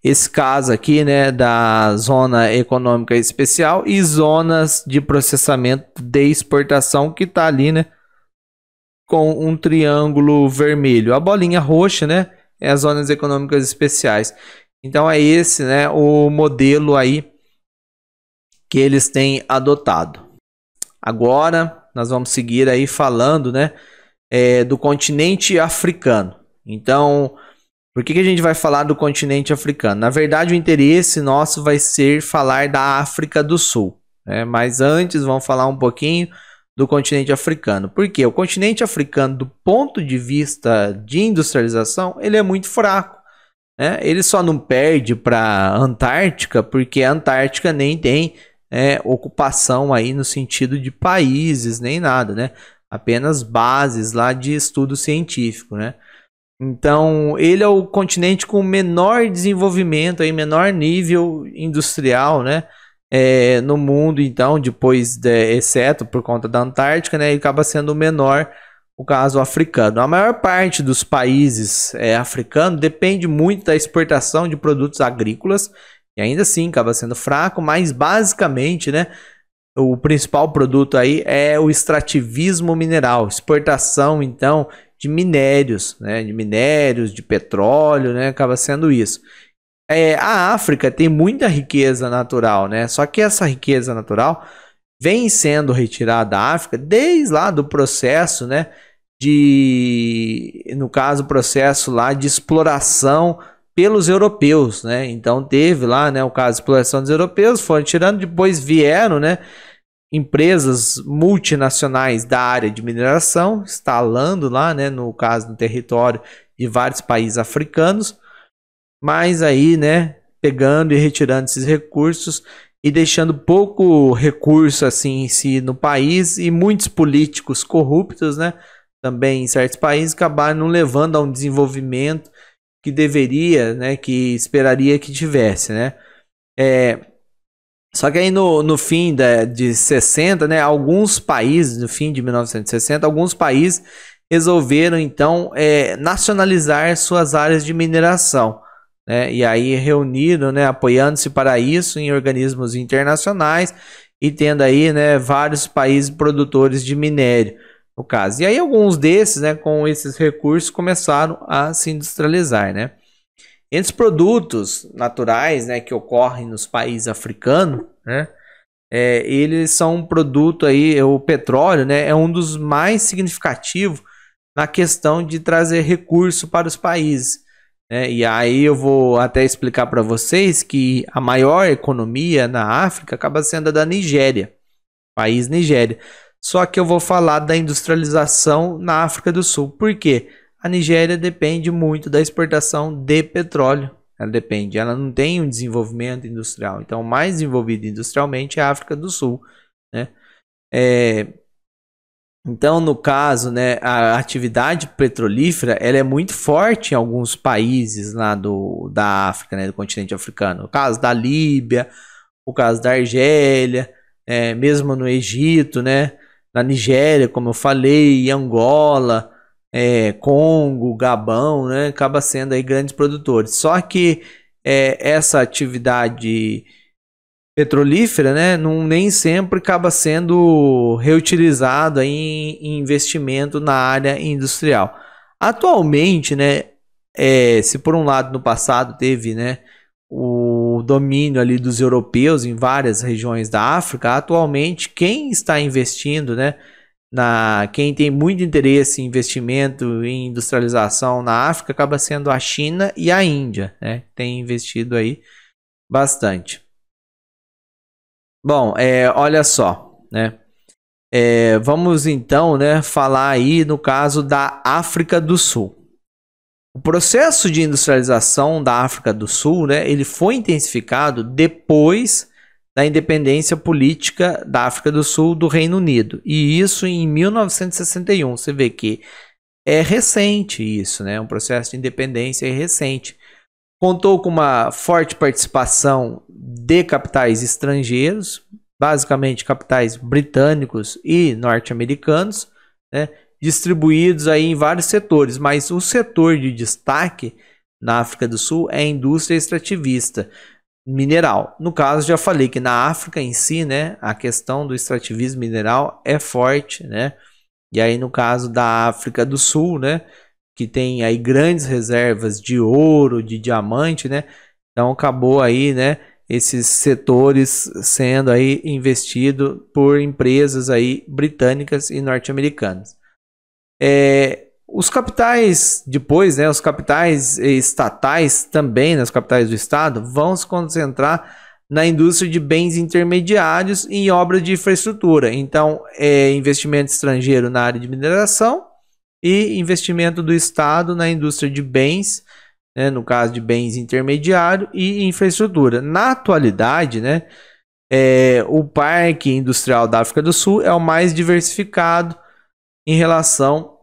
Esse caso aqui, né, da zona econômica especial e zonas de processamento de exportação que está ali, né, com um triângulo vermelho. A bolinha roxa, né, é as zonas econômicas especiais. Então é esse, né, o modelo aí que eles têm adotado. Agora nós vamos seguir aí falando, né, do continente africano. Então, por que a gente vai falar do continente africano? Na verdade, o interesse nosso vai ser falar da África do Sul, né? Mas antes vamos falar um pouquinho do continente africano. Por quê? O continente africano, do ponto de vista de industrialização, ele é muito fraco, né? Ele só não perde para a Antártica porque a Antártica nem tem ocupação aí no sentido de países, nem nada, né? Apenas bases lá de estudo científico, né? Então, ele é o continente com menor desenvolvimento, aí, menor nível industrial, né? No mundo, então, depois, exceto por conta da Antártica, né? Ele acaba sendo o menor, o caso africano. A maior parte dos países africanos depende muito da exportação de produtos agrícolas, e ainda assim acaba sendo fraco, mas basicamente, né? O principal produto aí é o extrativismo mineral, exportação, então, de minérios, né? De minérios, de petróleo, né? Acaba sendo isso. A África tem muita riqueza natural, né? Só que essa riqueza natural vem sendo retirada da África desde lá do processo, né? No caso, o processo lá de exploração pelos europeus, né? Então teve lá, né, o caso de exploração dos europeus, foram tirando, depois vieram, né, empresas multinacionais da área de mineração, instalando lá, né, no caso, no território de vários países africanos, mas aí, né, pegando e retirando esses recursos e deixando pouco recurso assim em si no país, e muitos políticos corruptos, né, também em certos países acabaram não levando a um desenvolvimento que deveria, né, que esperaria que tivesse, né. Só que aí no fim de 60, né, alguns países, no fim de 1960, alguns países resolveram então nacionalizar suas áreas de mineração, né, e aí reuniram, né, apoiando-se para isso em organismos internacionais e tendo aí, né, vários países produtores de minério, no caso. E aí alguns desses, né, com esses recursos começaram a se industrializar, né. Entre os produtos naturais, né, que ocorrem nos países africanos, né, eles são um produto aí, o petróleo, né, é um dos mais significativos na questão de trazer recurso para os países, né. E aí eu vou até explicar para vocês que a maior economia na África acaba sendo a da Nigéria, país Nigéria. Só que eu vou falar da industrialização na África do Sul. Por quê? A Nigéria depende muito da exportação de petróleo. Ela não tem um desenvolvimento industrial. Então, o mais desenvolvido industrialmente é a África do Sul, né? Então, no caso, né, a atividade petrolífera ela é muito forte em alguns países lá da África, né, do continente africano. O caso da Líbia, o caso da Argélia, mesmo no Egito, né, na Nigéria, como eu falei, Angola, Congo, Gabão, né, acaba sendo aí grandes produtores. Só que essa atividade petrolífera, né, nem sempre acaba sendo reutilizado aí em investimento na área industrial. Atualmente, né, se por um lado no passado teve, né, o domínio ali dos europeus em várias regiões da África, atualmente quem está investindo, né, quem tem muito interesse em investimento em industrialização na África acaba sendo a China e a Índia, né, tem investido aí bastante. Bom, olha só, né, vamos então, né, falar aí no caso da África do Sul. O processo de industrialização da África do Sul, né, ele foi intensificado depois da independência política da África do Sul do Reino Unido. E isso em 1961. Você vê que é recente isso, né? Um processo de independência recente. Contou com uma forte participação de capitais estrangeiros, basicamente capitais britânicos e norte-americanos, né? Distribuídos aí em vários setores, mas o setor de destaque na África do Sul é a indústria extrativista mineral. No caso, já falei que na África em si, né, a questão do extrativismo mineral é forte, né? E aí no caso da África do Sul, né, que tem aí grandes reservas de ouro, de diamante, né? Então acabou aí, né, esses setores sendo aí investido por empresas aí britânicas e norte-americanas. Os capitais depois, né, os capitais estatais também, né, os capitais do estado, vão se concentrar na indústria de bens intermediários e em obras de infraestrutura. Então, investimento estrangeiro na área de mineração e investimento do estado na indústria de bens, né, no caso de bens intermediários e infraestrutura. Na atualidade, né, o parque industrial da África do Sul é o mais diversificado em relação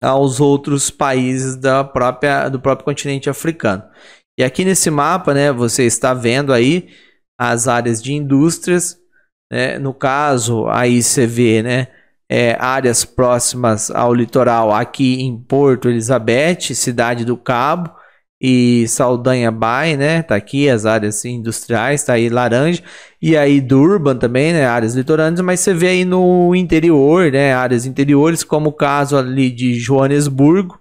aos outros países do próprio continente africano. E aqui nesse mapa, né, você está vendo aí as áreas de indústrias, né, no caso, aí você vê, né, áreas próximas ao litoral, aqui em Porto Elizabeth, Cidade do Cabo e Saldanha Bay, né, tá aqui as áreas industriais, tá aí laranja, e aí Durban também, né, áreas litorâneas, mas você vê aí no interior, né, áreas interiores, como o caso ali de Joanesburgo,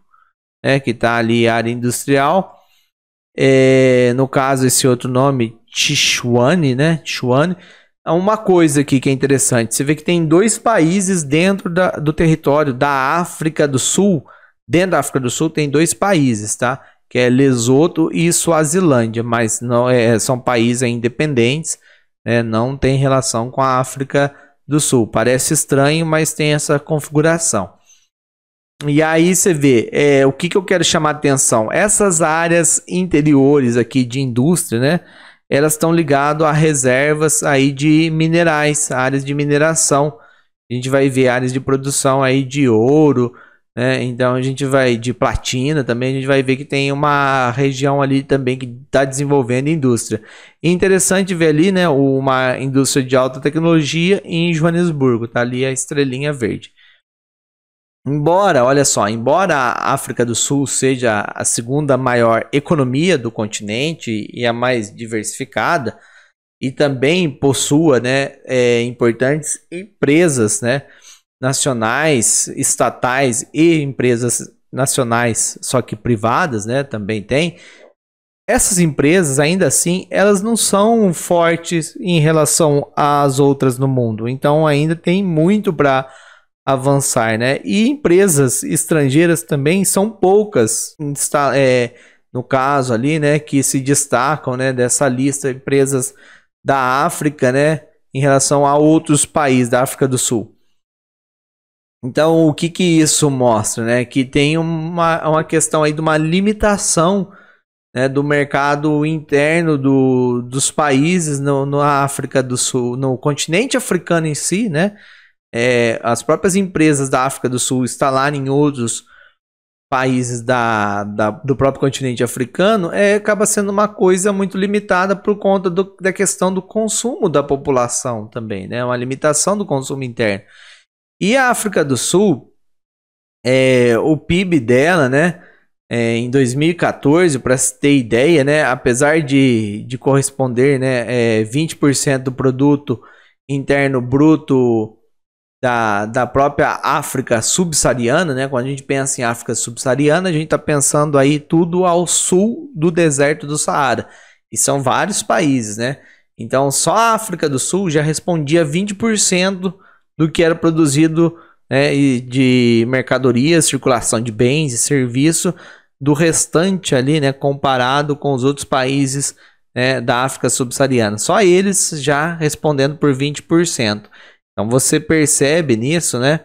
né, que tá ali área industrial, no caso esse outro nome, Tshwane, né, Tshwane. Uma coisa aqui que é interessante, você vê que tem dois países dentro do território da África do Sul, dentro da África do Sul tem dois países, tá? Que é Lesoto e Suazilândia, mas não são países independentes, né? Não tem relação com a África do Sul. Parece estranho, mas tem essa configuração. E aí você vê, o que eu quero chamar a atenção? Essas áreas interiores aqui de indústria, né? Elas estão ligadas a reservas aí de minerais, áreas de mineração. A gente vai ver áreas de produção aí de ouro, né? Então a gente vai de platina também, a gente vai ver que tem uma região ali também que está desenvolvendo indústria. E interessante ver ali, né, uma indústria de alta tecnologia em Joanesburgo, tá ali a estrelinha verde. Olha só, embora a África do Sul seja a segunda maior economia do continente e a mais diversificada, e também possua, né, importantes empresas, né, nacionais, estatais e empresas nacionais, só que privadas, né, também tem. Essas empresas, ainda assim, elas não são fortes em relação às outras no mundo. Então, ainda tem muito para avançar, né? E empresas estrangeiras também são poucas, no caso ali, né, que se destacam, né, dessa lista de empresas da África, né, em relação a outros países da África do Sul. Então, o que isso mostra, né? Que tem uma questão aí de uma limitação, né, do mercado interno dos países na África do Sul, no continente africano em si, né? As próprias empresas da África do Sul instalarem em outros países do próprio continente africano acaba sendo uma coisa muito limitada por conta da questão do consumo da população também, né? Uma limitação do consumo interno. E a África do Sul, o PIB dela, né, em 2014, para se ter ideia, né, apesar de corresponder, né, 20% do produto interno bruto da própria África subsaariana, né? Quando a gente pensa em África subsaariana, a gente está pensando aí tudo ao sul do deserto do Saara. E são vários países, né? Então, só a África do Sul já respondia 20% do que era produzido, né, de mercadorias, circulação de bens e serviço do restante ali, né, comparado com os outros países, né, da África subsaariana. Só eles já respondendo por 20%. Então você percebe nisso, né,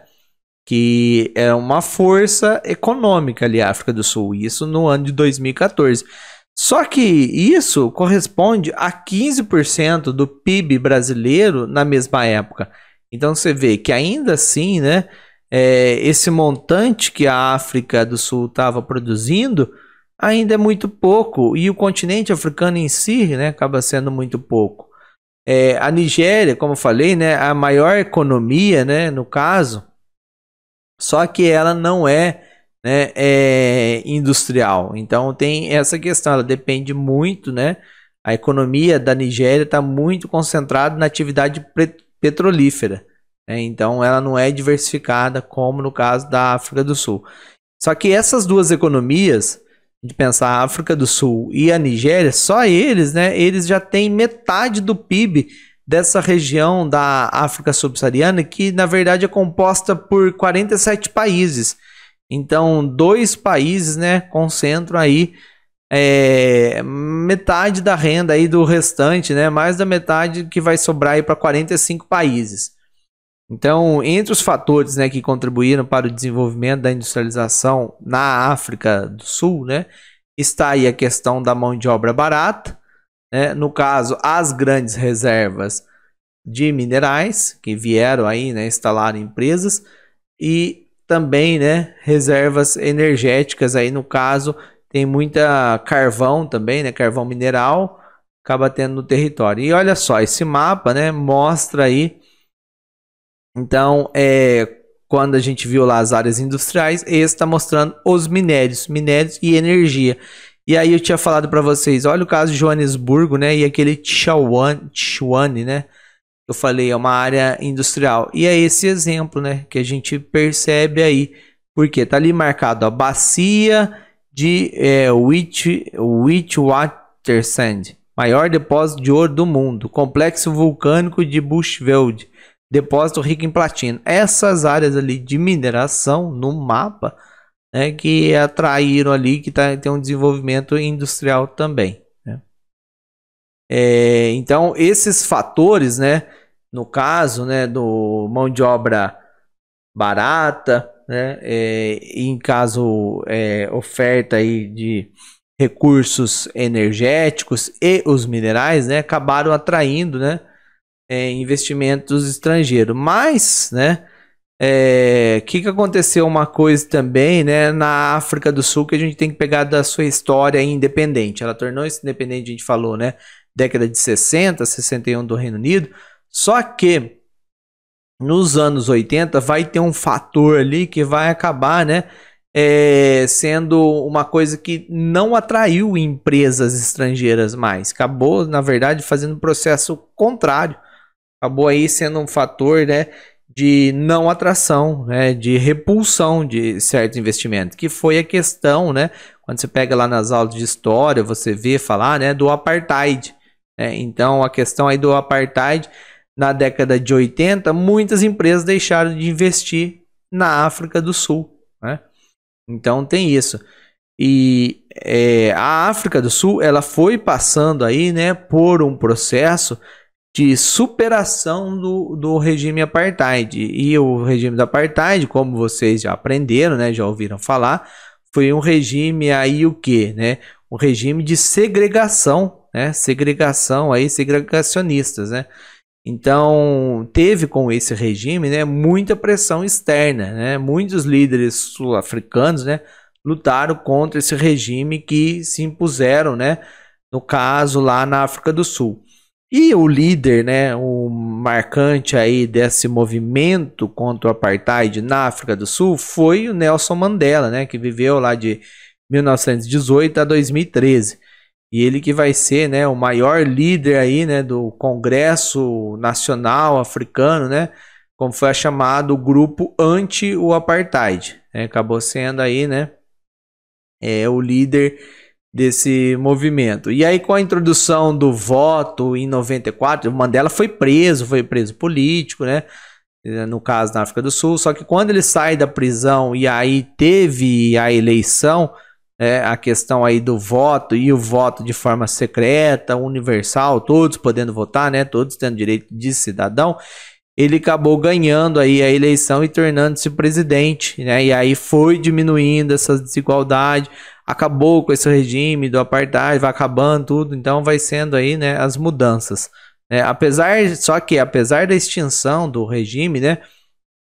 que é uma força econômica ali a África do Sul, isso no ano de 2014. Só que isso corresponde a 15% do PIB brasileiro na mesma época. Então você vê que ainda assim, né, esse montante que a África do Sul estava produzindo ainda é muito pouco, e o continente africano em si, né, acaba sendo muito pouco. A Nigéria, como eu falei, né, a maior economia, né, no caso, só que ela não é, né, industrial. Então tem essa questão, ela depende muito, né, a economia da Nigéria está muito concentrada na atividade petrolífera, né, então ela não é diversificada como no caso da África do Sul. Só que essas duas economias, de pensar a África do Sul e a Nigéria, só eles, né, eles já têm metade do PIB dessa região da África subsaariana, que na verdade é composta por 47 países. Então, 2 países, né, concentram aí metade da renda aí do restante, né, mais da metade que vai sobrar aí para 45 países. Então, entre os fatores, né, que contribuíram para o desenvolvimento da industrialização na África do Sul, né, está aí a questão da mão de obra barata, né, no caso, as grandes reservas de minerais que vieram aí, né, instalar empresas, e também, né, reservas energéticas aí, no caso, tem muita carvão também, né, carvão mineral, acaba tendo no território. E olha só, esse mapa, né, mostra aí. Então, quando a gente viu lá as áreas industriais, esse está mostrando os minérios e energia. E aí eu tinha falado para vocês, olha o caso de Joanesburgo, né, e aquele Tchwane, né, eu falei, é uma área industrial. E é esse exemplo, né, que a gente percebe aí, porque tá ali marcado a bacia de Witwatersrand, maior depósito de ouro do mundo, complexo vulcânico de Bushveld, depósito rico em platina. Essas áreas ali de mineração no mapa, né, que atraíram ali, que tem um desenvolvimento industrial também, né? Então esses fatores, né, no caso, né, do mão de obra barata, né, em caso oferta aí de recursos energéticos e os minerais, né, acabaram atraindo, né, investimentos estrangeiros. Mas, né, que aconteceu uma coisa também, né, na África do Sul, que a gente tem que pegar da sua história independente. Ela tornou-se independente, a gente falou, né, década de 60, 61 do Reino Unido. Só que nos anos 80 vai ter um fator ali que vai acabar, né, sendo uma coisa que não atraiu empresas estrangeiras mais. Acabou, na verdade, fazendo o processo contrário. Acabou aí sendo um fator, né, de não atração, né, de repulsão de certos investimentos, que foi a questão, né, quando você pega lá nas aulas de história, você vê falar, né, do apartheid, né? Então a questão aí do apartheid, na década de 80, muitas empresas deixaram de investir na África do Sul, né? Então tem isso. E a África do Sul, ela foi passando aí, né, por um processo de superação do regime apartheid. E o regime do apartheid, como vocês já aprenderam, né, já ouviram falar, foi um regime aí o quê, né? Um regime de segregação, né? Segregacionistas, né? Então, teve com esse regime, né, muita pressão externa, né? Muitos líderes sul-africanos, né, lutaram contra esse regime que se impuseram, né, no caso lá na África do Sul. E o líder, né, o marcante aí desse movimento contra o apartheid na África do Sul foi o Nelson Mandela, né, que viveu lá de 1918 a 2013. E ele que vai ser, né, o maior líder aí, né, do Congresso Nacional Africano, né, como foi chamado o grupo anti o apartheid, né, acabou sendo aí, né, o líder desse movimento. E aí, com a introdução do voto em 94, o Mandela foi preso político, né? No caso na África do Sul. Só que quando ele sai da prisão e aí teve a eleição, a questão aí do voto e o voto de forma secreta, universal, todos podendo votar, né? Todos tendo direito de cidadão. Ele acabou ganhando aí a eleição e tornando-se presidente, né? E aí foi diminuindo essa desigualdade, acabou com esse regime do apartheid, vai acabando tudo, então vai sendo aí, né, as mudanças, né? Apesar da extinção do regime, né,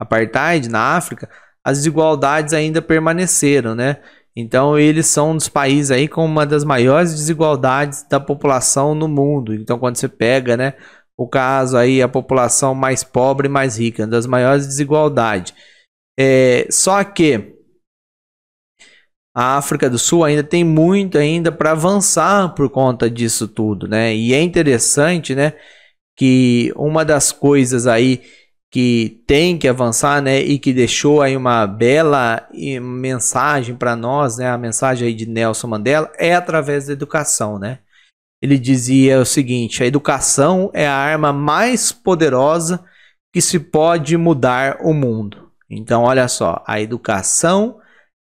apartheid na África, as desigualdades ainda permaneceram, né? Então eles são um dos países aí com uma das maiores desigualdades da população no mundo. Então quando você pega, né, o caso aí, a população mais pobre e mais rica, das maiores desigualdades. Só que a África do Sul ainda tem muito ainda para avançar por conta disso tudo, né? E é interessante, né, que uma das coisas aí que tem que avançar, né, e que deixou aí uma bela mensagem para nós, né, a mensagem aí de Nelson Mandela é através da educação, né? Ele dizia o seguinte: a educação é a arma mais poderosa que se pode mudar o mundo. Então, olha só, a educação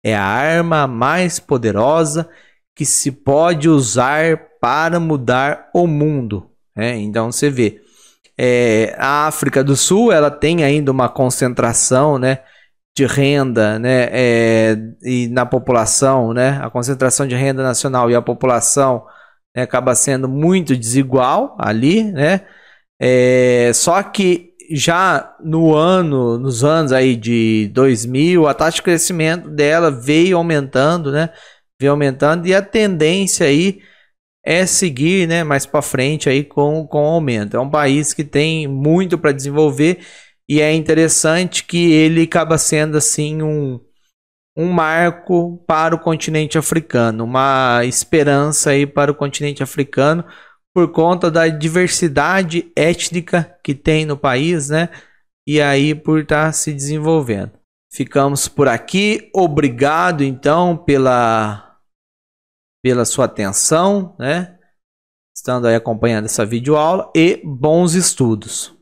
é a arma mais poderosa que se pode usar para mudar o mundo. Então você vê, a África do Sul ela tem ainda uma concentração, né, de renda, né, e na população, né, a concentração de renda nacional e a população, né, acaba sendo muito desigual ali, né? Só que já nos anos aí de 2000, a taxa de crescimento dela veio aumentando, né? Veio aumentando e a tendência aí é seguir, né, mais para frente aí com aumento. É um país que tem muito para desenvolver e é interessante que ele acaba sendo assim um marco para o continente africano, uma esperança aí para o continente africano, por conta da diversidade étnica que tem no país, né? E aí por estar se desenvolvendo. Ficamos por aqui. Obrigado então pela sua atenção, né? Estando aí acompanhando essa videoaula e bons estudos.